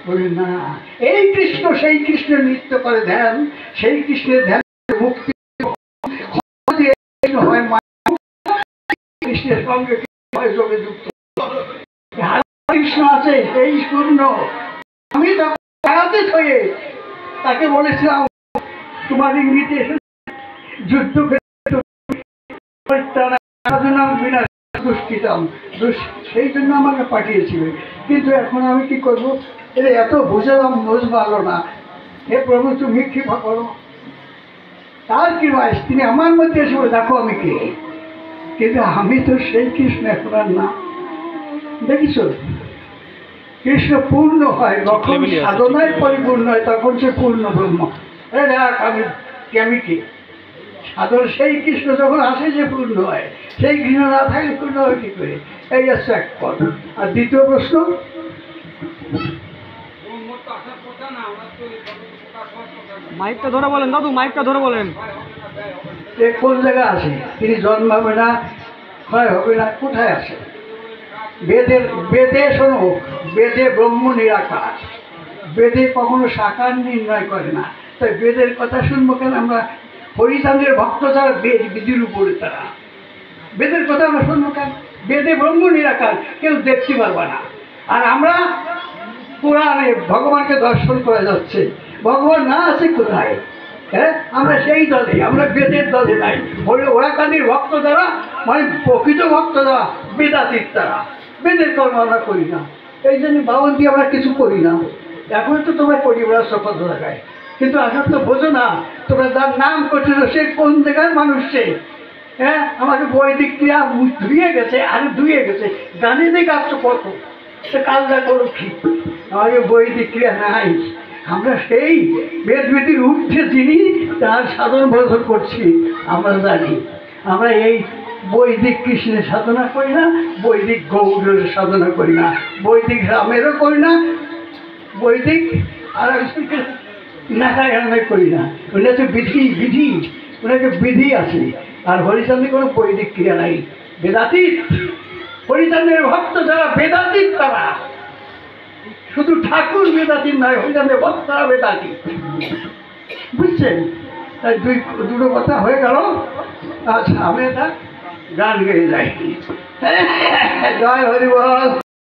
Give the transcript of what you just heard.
বলে না, এই কৃষ্ণ সেই কৃষ্ণের নৃত্য করে ধ্যান, সেই কৃষ্ণের ধ্যান মুক্তি হয়, কৃষ্ণের সঙ্গে যোগে যুক্ত। কৃষ্ণ আছে সেই শূন্য। আমি তখন হয়ে তাকে বলেছিলাম তোমার ইঙ্গিতে যুদ্ধ সেই জন্য আমাকে পাঠিয়েছিলেন। কিন্তু এখন আমি কি করবো? এটা এত বুঝালাম, বোঝ পারলো না। হে প্রভু, তুমি কৃপা করো। তার কি ভাই, তিনি আমার মধ্যে এসে বলে দেখো আমি কে। কিন্তু আমি তো সেই কৃষ্ণ এখন আর না। দেখিস, কৃষ্ণ পূর্ণ হয় যখন সাধনায় পরিপূর্ণ হয়, তখন সে পূর্ণ ব্রহ্ম। দেখ আমি কে? সাধন সেই কৃষ্ণ যখন আসে যে পূর্ণ হয়, সেই কৃষ্ণ না থাকে পূর্ণ হয় কি করে? এই হচ্ছে এক পদ। আর দ্বিতীয় প্রশ্ন, মাইকটা ধরে বলেন দাদু, মাইকটা ধরে বলেন। কোন জায়গায় আসে? তিনি জন্মাবে না, ক্ষয় হবে না, কোথায় আসে? বেদে শোনো, বেদে ব্রহ্ম নিরাকার। বেদে কখনো সাকার নির্ণয় করে না। তাই বেদের কথা শুনবো কেন আমরা? হরিচাঁদের ভক্ত যারা, বেদ বিধির উপরে তারা, বেদের কথা আমরা শুনবো কেন? বেদে ব্রহ্ম নিরাকার, কেউ দেখতে পারবে না। আর আমরা পুরাণে ভগবানকে দর্শন করা যাচ্ছে, ভগবান না আছে কোথায়? হ্যাঁ, আমরা সেই দলে, আমরা বেদের দলে নাই। ওরাকান্দির ভক্ত যারা, মানে প্রকৃত ভক্ত যারা, বেদাতীত তারা, বেদের কর্ম আমরা করি না। এই জন্য বাবন দিয়ে আমরা কিছু করি না। এখন তো তোমরা করি, ওরা শপথ লাগায়, কিন্তু আসলে তো বোঝো না। তোমরা যার নাম করছিল সে কোন জায়গার মানুষ সে? হ্যাঁ, আমাকে বৈদিক ক্রিয়া ধুয়ে গেছে, আর ধুয়ে গেছে, গানে দিয়ে গাছ কত সে কালটা করো ঠিক, আমাকে বৈদিক ক্রিয়া নাই। আমরা সেই বেদ বেদির ঊর্ধ্বে যিনি, তার সাধন বোধন করছি। আমরা জানি আমরা এই বৈদিক কৃষ্ণের সাধনা করি না, বৈদিক গৌড়ের সাধনা করি না, বৈদিক রামেরও করি না, বৈদিক আর নাকায় করি না। ওটা হচ্ছে বিধি, ওনাকে বিধি আছে। আর হরিচন্দ্রের কোনো বৈদিক ক্রিয়া নাই, বেদাতীত। হরিচন্দ্রের ভক্ত যারা বেদাতীত, তারা শুধু ঠাকুর বেদাতীত নয়, হরিচন্দ্রের ভক্ত তারা বেদাতীত। বুঝছেন? তাই দুটো কথা হয়ে গেল। আচ্ছা, আমি এটা গান গেয়ে যাই। জয় হরি বল।